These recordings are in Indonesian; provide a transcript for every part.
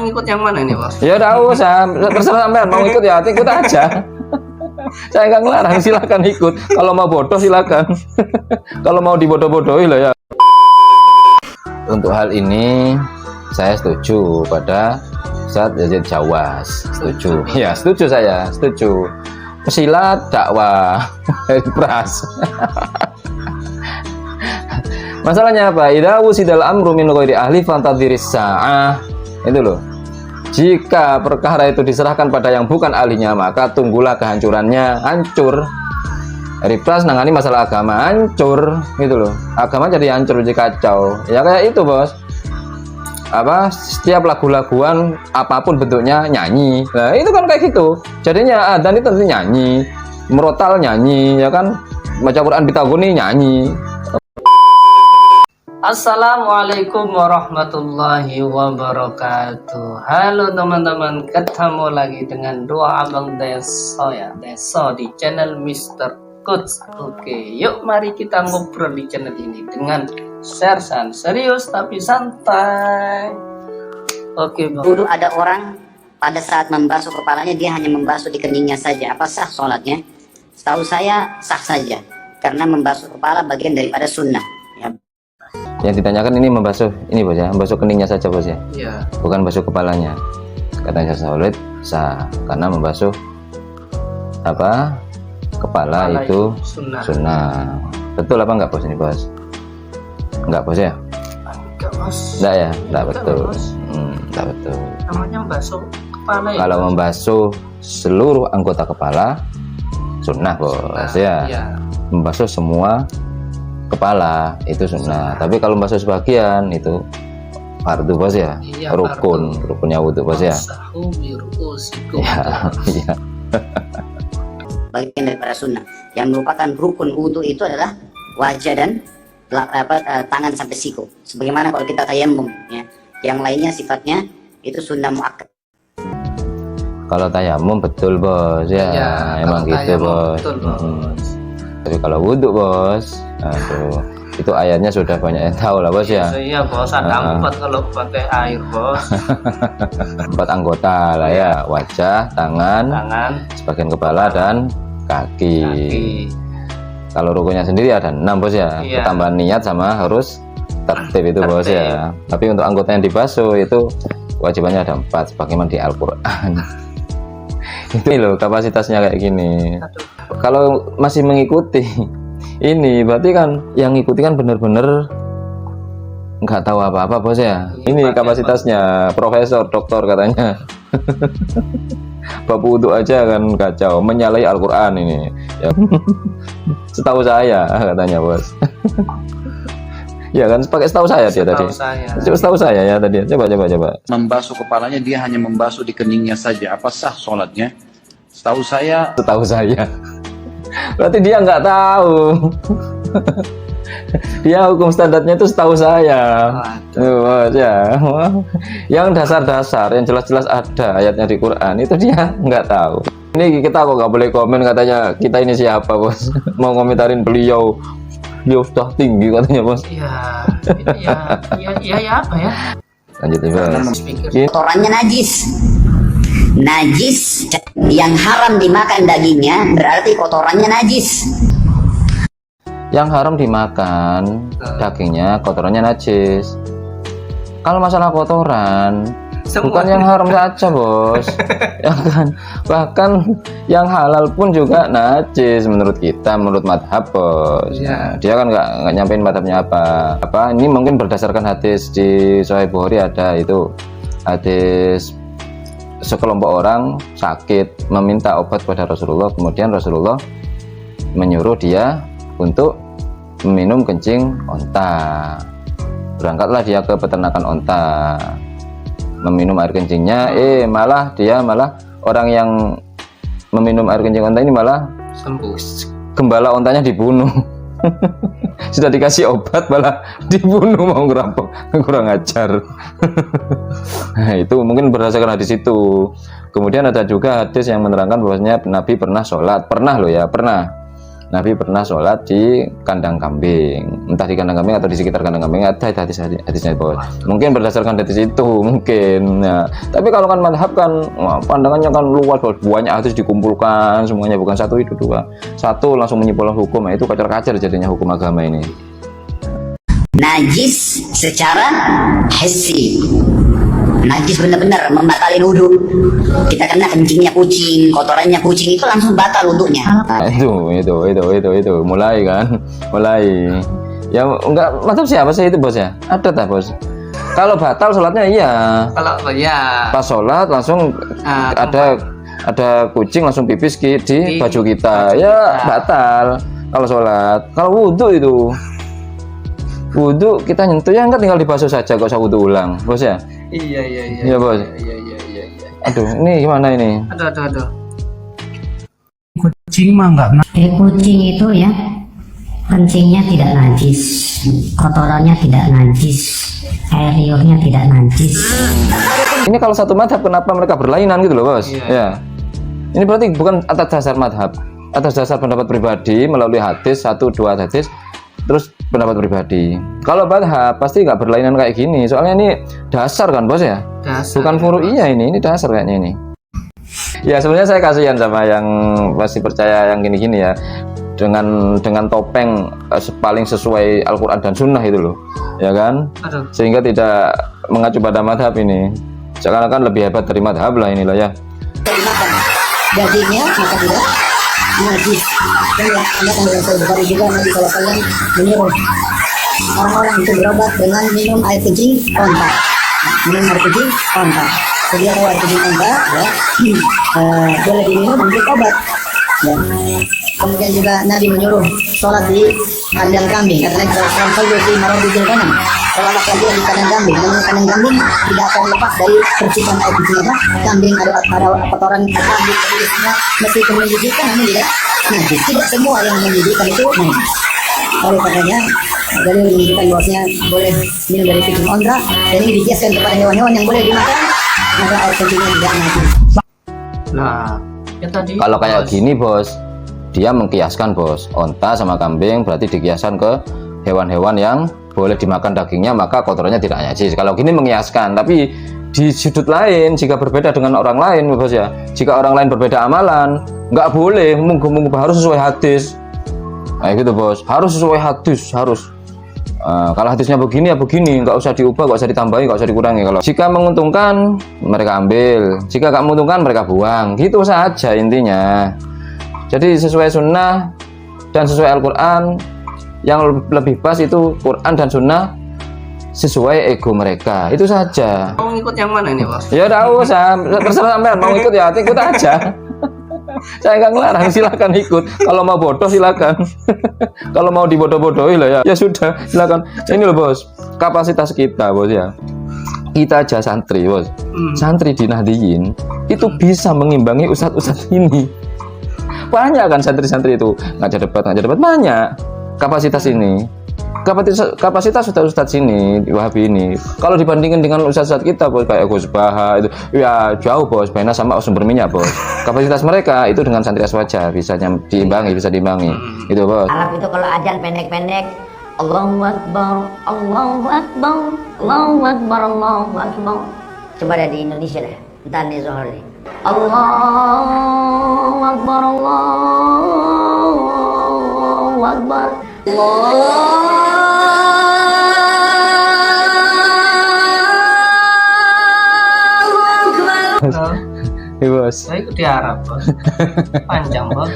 ikut yang mana ini, Bos? Ya udah usah, terserah sampean mau ikut ya, ikut aja. Saya nggak ngelarang, silakan ikut. Kalau mau bodoh silakan. Kalau mau dibodoh-bodohi lah ya. Untuk hal ini saya setuju pada Ustadz Yazid Jawas. Setuju. Ya, setuju saya, setuju. Silat dakwah pras. Masalahnya apa? Idza wusidal amru min ghairi ahli fantadhiris sa'ah. Itu loh. Jika perkara itu diserahkan pada yang bukan ahlinya, maka tunggulah kehancurannya. Hancur. Dari pras nangani masalah agama, hancur gitu loh. Agama jadi hancur, jadi kacau. Ya kayak itu, Bos. Apa setiap lagu-laguan apapun bentuknya nyanyi. Nah, itu kan kayak gitu. Jadinya adzan itu tentu nyanyi, merotal nyanyi, ya kan? Baca Quran bitaguni nyanyi. Assalamualaikum warahmatullahi wabarakatuh. Halo teman-teman, ketemu lagi dengan dua abang Deso ya, Deso di channel Mr. Coach. Oke, yuk mari kita ngobrol di channel ini dengan sersan serius tapi santai. Oke, Bang. Dulu ada orang pada saat membasuh kepalanya dia hanya membasuh di keningnya saja. Apa sah sholatnya? Setahu saya sah saja, karena membasuh kepala bagian daripada sunnah. Ya. Yang ditanyakan ini membasuh ini, Bos ya, membasuh keningnya saja, Bos ya. Iya. Bukan basuh kepalanya. Katanya Solid sah karena membasuh apa? Kepala itu sunnah. Betul apa enggak, Bos, ini, Bos? Enggak, Bos ya? Enggak, Bos. Enggak ya? Enggak betul. Bos. Enggak betul. Namanya membasuh kepala ya. Kalau membasuh seluruh anggota kepala sunnah, Bos ya. Iya. Membasuh semua kepala itu sunnah. Tapi kalau membasuh sebagian itu fardu, Bos ya. Iya, Rukunnya wudhu, Bos ya. Masahu biru'usikum. Iya, iya. Bagian daripada sunnah. Yang merupakan rukun wudhu itu adalah wajah dan tangan sampai siku. Sebagaimana kalau kita tayamum, ya. Yang lainnya sifatnya itu sunnah muakkad. Kalau tayamum betul, Bos ya. Iya, Emang kalau gitu, tayamum Bos. betul, Bos. Tapi kalau wudhu, Bos, aduh, itu ayatnya sudah banyak yang tahu lah, Bos ya. Iya, Bos, ada 4 kalau pakai air, Bos. 4 anggota lah ya, wajah, tangan, sebagian kepala dan kaki. Kalau rukunnya sendiri ada 6, Bos ya. Iya. Tambah niat sama harus tertib itu, Bos ya. Tapi untuk anggota yang dibasuh itu kewajibannya ada 4 sebagaimana di Al-Qur'an. Ini loh kapasitasnya kayak gini. Kalau masih mengikuti ini berarti kan yang ngikuti kan bener-bener nggak tahu apa-apa, Bos ya. Ini kapasitasnya profesor, doktor katanya. Bab wudhu aja kan kacau, menyalahi Al-Quran ini ya. Setahu saya katanya, Bos. Ya kan, pakai setahu saya dia tadi. Setahu saya ya tadi. Coba. Membasuh kepalanya dia hanya membasuh di keningnya saja. Apa sah sholatnya? Setahu saya. Berarti dia nggak tahu. Dia hukum standarnya itu setahu saya. Bos ya. Yang dasar-dasar, yang jelas-jelas ada ayatnya di Quran itu dia nggak tahu. Ini kita kok nggak boleh komen, katanya kita ini siapa, Bos? Mau komentarin beliau sudah tinggi katanya, Bos. Iya apa ya? Lanjut, Bos. Kotorannya najis yang haram dimakan dagingnya, berarti kotorannya najis. Yang haram dimakan dagingnya, kotorannya najis. Kalau masalah kotoran bukan yang haram saja, Bos. Ya kan, bahkan yang halal pun juga najis menurut kita, menurut madhab, Bos. Ya. Dia kan nggak nyampein madhabnya apa. Ini mungkin berdasarkan hadis di Sahih Bukhari, ada itu hadis sekelompok orang sakit meminta obat pada Rasulullah, kemudian Rasulullah menyuruh dia untuk meminum kencing onta. Berangkatlah dia ke peternakan onta, meminum air kencingnya, malah orang yang meminum air kencing onta ini malah sembuh. Gembala ontanya dibunuh. Sudah dikasih obat malah dibunuh, mau ngerampok, kurang ajar. Nah, itu mungkin berdasarkan hadis itu. Kemudian ada juga hadis yang menerangkan bahwasanya Nabi pernah sholat, pernah. Nabi pernah sholat di kandang kambing, entah di kandang kambing atau di sekitar kandang kambing. Ada hadisnya bos. Mungkin berdasarkan hadis itu mungkin. Ya. Tapi kalau kan madhab kan pandangannya kan luas, bos. Banyak hadis dikumpulkan semuanya, bukan satu itu dua. Satu langsung menyimpulkan hukum. Nah, itu kacar-kacar jadinya hukum agama ini. Najis secara hissi, najis benar-benar membatalkan wudhu. Kita kena kencingnya kucing, kotorannya kucing, itu langsung batal wudhunya. Itu mulai kan, mulai. Ya enggak, macam siapa sih itu bos ya? Ada tak bos? Kalau batal sholatnya iya. Kalau ya Pas sholat langsung ada kucing langsung pipis di baju kita, ya batal. Kalau sholat, kalau wudhu itu. Wudhu kita nyentuh ya enggak, tinggal dibasuh saja, gak usah wudhu ulang, bos ya. Iya Iya bos. Iya. Aduh, ini gimana ini? Aduh. Kucing mah enggak Kucing itu ya kencingnya tidak najis, kotorannya tidak najis, air liurnya tidak najis. Ini kalau satu madhab kenapa mereka berlainan gitu loh bos? Iya. Ya. Ini berarti bukan atas dasar madhab, atas dasar pendapat pribadi melalui hadis, 1-2 hadis, terus pendapat pribadi. Kalau madhab pasti nggak berlainan kayak gini, soalnya ini dasar kan bos ya? Dasar. Bukan furu'iyah ini dasar kayaknya ini. Ya sebenarnya saya kasihan sama yang masih percaya yang gini-gini ya, dengan topeng paling sesuai Al-Quran dan Sunnah itu loh, ya kan? Aduh. Sehingga tidak mengacu pada madhab ini. Sekarang kan lebih hebat dari madhab lah inilah ya. Dimakan dagingnya maka tidak najis. Dan ya, Anda kan dalam Sahih Bukhari juga Nabi SAW menyuruh orang-orang itu berobat dengan minum air kencing onta. Minum air kencing onta. Sedia tahu air kencing onta, ya, boleh diminum untuk obat. Ya. Kemudian juga Nabi menyuruh sholat di kandang kambing. Katanya kalau sholat di marobidil kanan, kalau laki-laki di kandang kambing, namun kandang kambing tidak akan lepas dari percikan air kencing kambing. Ada kotoran kambing, meskipun menjijikan namun tidak najis. Tidak semua yang menjijikan itu najis. Oleh karenanya dari menunjukkan bahwasanya boleh minum dari kencing onta, dan ini dikiaskan kepada hewan-hewan yang boleh dimakan, maka air kencingnya tidak najis. Nah, ya tadi. Kalau kayak gini bos, dia mengkiaskan bos, onta sama kambing berarti dikiaskan ke hewan-hewan yang boleh dimakan dagingnya, maka kotorannya tidak najis. Kalau gini mengiaskan, tapi di sudut lain jika berbeda dengan orang lain bos ya, jika orang lain berbeda amalan, nggak boleh, harus sesuai hadis. Nah gitu bos, harus sesuai hadis, harus. Kalau hadisnya begini ya begini, nggak usah diubah, nggak usah ditambahi, nggak usah dikurangi. Kalau jika menguntungkan mereka ambil, jika nggak menguntungkan mereka buang, gitu saja intinya. Jadi sesuai sunnah dan sesuai Al-Quran, yang lebih pas itu Quran dan sunnah sesuai ego mereka, itu saja. Mau ngikut yang mana ini bos? Ya udah usah, terserah sampean mau ikut ya ikut aja. Saya nggak ngelarang, silakan ikut. Kalau mau bodoh silakan. Kalau mau dibodoh-bodohi lah ya sudah silakan. Ini loh bos, kapasitas kita bos ya. Kita aja santri bos, santri di Nahdiyin itu bisa mengimbangi ustadz-ustadz ini. Banyak kan santri-santri itu ngajak debat banyak. Kapasitas ini, kapasitas ustadz sini di Wahabi ini, kalau dibandingkan dengan ustadz kita bos kayak Gus Baha itu ya jauh bos, beda sama sumber minyak bos. Kapasitas mereka itu dengan santri aswaja bisa diimbangi, itu bos. Arab itu kalau ajan pendek-pendek, Allahu Akbar, Allahu Akbar, Allahu Akbar, Allahu Akbar. Coba deh di Indonesia deh, entar nih Zohor nih. Allahu Akbar, Allahu Akbar, Iya bos. Saya ikut di Arab bos. Panjang bos.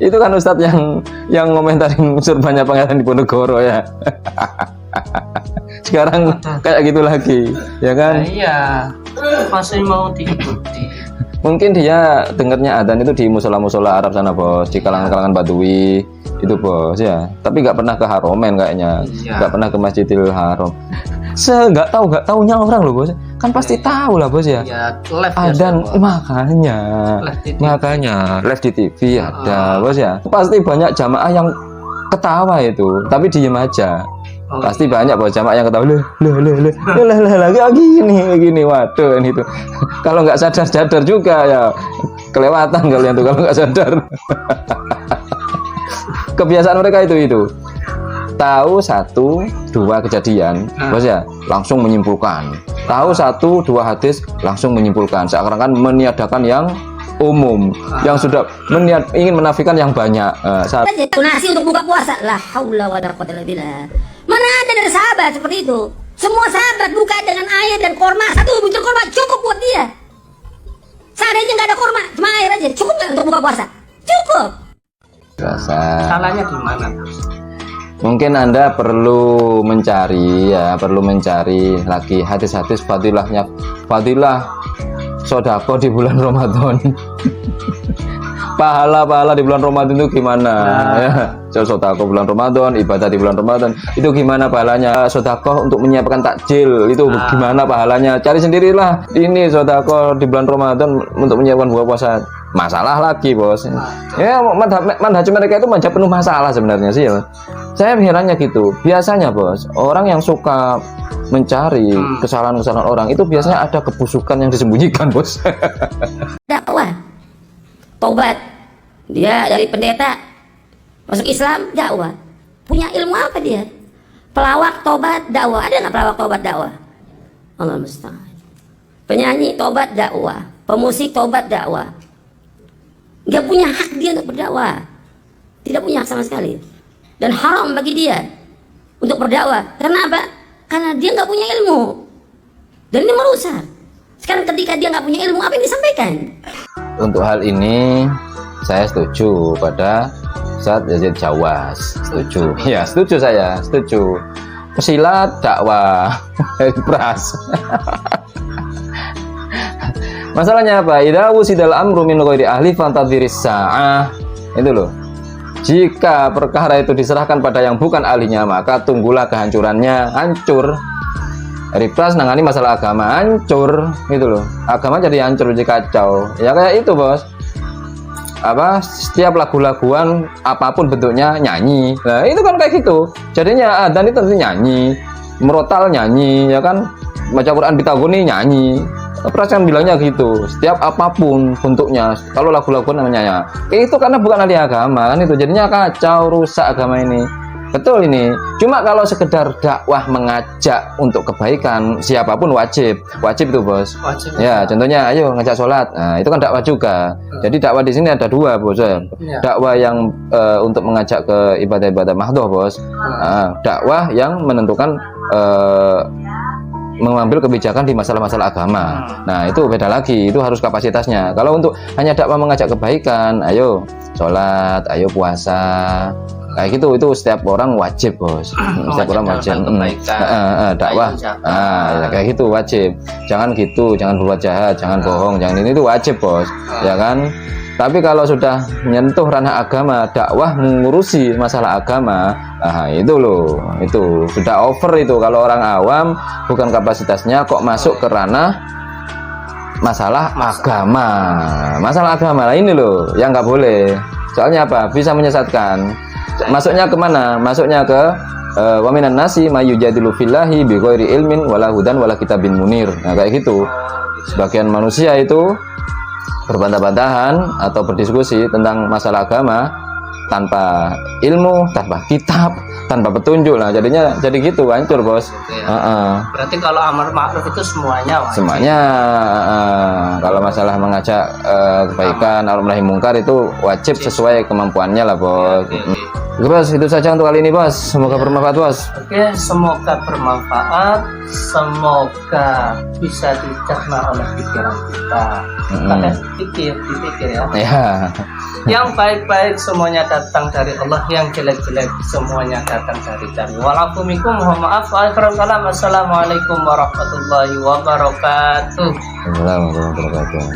Itu kan ustadz yang ngomentarin surbannya Pangeran Diponegoro ya. Sekarang kayak gitu lagi, ya kan? Nah, iya, masih mau diikuti. Mungkin dia dengarnya adzan itu di musola-musola Arab sana bos, di kalangan-kalangan Badui itu bos ya. Tapi nggak pernah ke Haromen kayaknya, nggak pernah ke Masjidil Haram. Nggak taunya orang loh bos, kan pasti tahu lah bos ya. Ya, live Adzan biasa, bos. makanya live di TV ada bos ya. Pasti banyak jamaah yang ketawa itu, tapi diem aja. Pasti banyak bos jamaah yang ketawa lah kayak gini waduh ini tuh. Kalau nggak sadar juga ya kelewatan kalian tuh kalau nggak sadar. kebiasaan mereka itu. Tahu 1-2 kejadian, bos ya, langsung menyimpulkan. Tahu 1-2 hadis, langsung menyimpulkan. Seakan-akan meniadakan yang umum, yang sudah ingin menafikan yang banyak. Aja nasi untuk buka puasa. La haula wa la quwwata illa billah. Mana ada dari sahabat seperti itu? Semua sahabat buka dengan air dan korma. 1 butir korma cukup buat dia. Seandainya nggak ada korma, cuma air aja, cukup nggak untuk buka puasa? Cukup. Rasa. Salahnya di mana? Mungkin Anda perlu mencari lagi hadis-hadis fadilah sodako di bulan Ramadan. Pahala di bulan Ramadan itu gimana? Ya, sodako bulan Ramadan, ibadah di bulan Ramadan itu gimana pahalanya? Sodako untuk menyiapkan takjil itu gimana pahalanya? Cari sendirilah. Ini sodako di bulan Ramadan untuk menyiapkan buka puasa. Masalah lagi, bos. Ya, manhaj mereka itu manhaj penuh masalah sebenarnya sih ya. Saya herannya gitu. Biasanya, bos, orang yang suka mencari kesalahan-kesalahan orang itu biasanya ada kebusukan yang disembunyikan, bos. Dakwah, tobat, dia dari pendeta masuk Islam, dakwah. Punya ilmu apa dia? Pelawak, tobat, dakwah. Ada nggak pelawak, tobat, dakwah? Allah musta'an. Penyanyi, tobat, dakwah. Pemusik, tobat, dakwah. Nggak punya hak dia untuk berdakwah. Tidak punya hak sama sekali. Dan haram bagi dia untuk berdakwah. Karena apa? Karena dia nggak punya ilmu. Dan ini merusak. Sekarang ketika dia nggak punya ilmu, apa yang disampaikan? Untuk hal ini saya setuju pada Ustaz Yazid Jawas. Setuju. Ya, setuju saya. Setuju. Pesilat dakwah. Pras. Masalahnya apa? Idza wusidal amru min ghairi ahli fantadhiris sa'ah. Itu loh. Jika perkara itu diserahkan pada yang bukan ahlinya, maka tunggulah kehancurannya. Hancur. Ripras nangani masalah agama, hancur gitu loh. Agama jadi hancur, jadi kacau. Ya kayak itu, bos. Apa? Setiap lagu-laguan apapun bentuknya nyanyi. Nah, itu kan kayak gitu. Jadinya adzan itu tentu nyanyi, merotal nyanyi, ya kan? Baca Quran bitagoni nyanyi. Perasaan bilangnya gitu, setiap apapun bentuknya, kalau lagu-lagu namanya itu karena bukan ahli agama kan itu, jadinya kacau, rusak agama ini. Betul ini. Cuma kalau sekedar dakwah mengajak untuk kebaikan, siapapun wajib itu, bos. Wajib. Ya, contohnya ayo ngajak sholat. Nah, itu kan dakwah juga. Jadi dakwah di sini ada 2, bos. Ya. Dakwah yang untuk mengajak ke ibadah-ibadah mahdoh, bos. Dakwah yang menentukan mengambil kebijakan di masalah-masalah agama. Nah, itu beda lagi, itu harus kapasitasnya. Kalau untuk hanya dakwah mengajak kebaikan, ayo sholat, ayo puasa, kayak gitu, itu setiap orang wajib, bos. Setiap orang wajib. Dakwah, ya, kayak gitu wajib. Jangan gitu, jangan berbuat jahat, jangan bohong, jangan itu wajib, bos. Ya kan? Tapi kalau sudah menyentuh ranah agama, dakwah mengurusi masalah agama, itu loh, itu sudah over itu. Kalau orang awam bukan kapasitasnya kok masuk ke ranah masalah agama. Masalah agama lah ini loh yang nggak boleh. Soalnya apa? Bisa menyesatkan. Masuknya kemana? Masuknya ke wa minan nasi mayyujadilu fillahi bighairi ilmin wala hudan wala kitabin munir. Nah, kayak gitu. Sebagian manusia itu berbantah-bantahan atau berdiskusi tentang masalah agama tanpa ilmu, tanpa kitab, tanpa petunjuk. Nah, jadinya jadi gitu, hancur, bos. Berarti kalau amar ma'ruf itu semuanya wajib. Semuanya. Kalau masalah mengajak kebaikan, amar nahi mungkar itu wajib sesuai kemampuannya lah, bos. Bos, itu saja untuk kali ini, bos. Semoga bermanfaat, bos. Oke, semoga bermanfaat, semoga bisa dicerna oleh pikiran kita. Dipikir ya. Yang baik-baik semuanya datang dari Allah, yang jelek-jelek semuanya datang dari kami. Walafumikum, mohon maaf. Assalamualaikum warahmatullahi wabarakatuh. Assalamualaikum warahmatullahi wabarakatuh.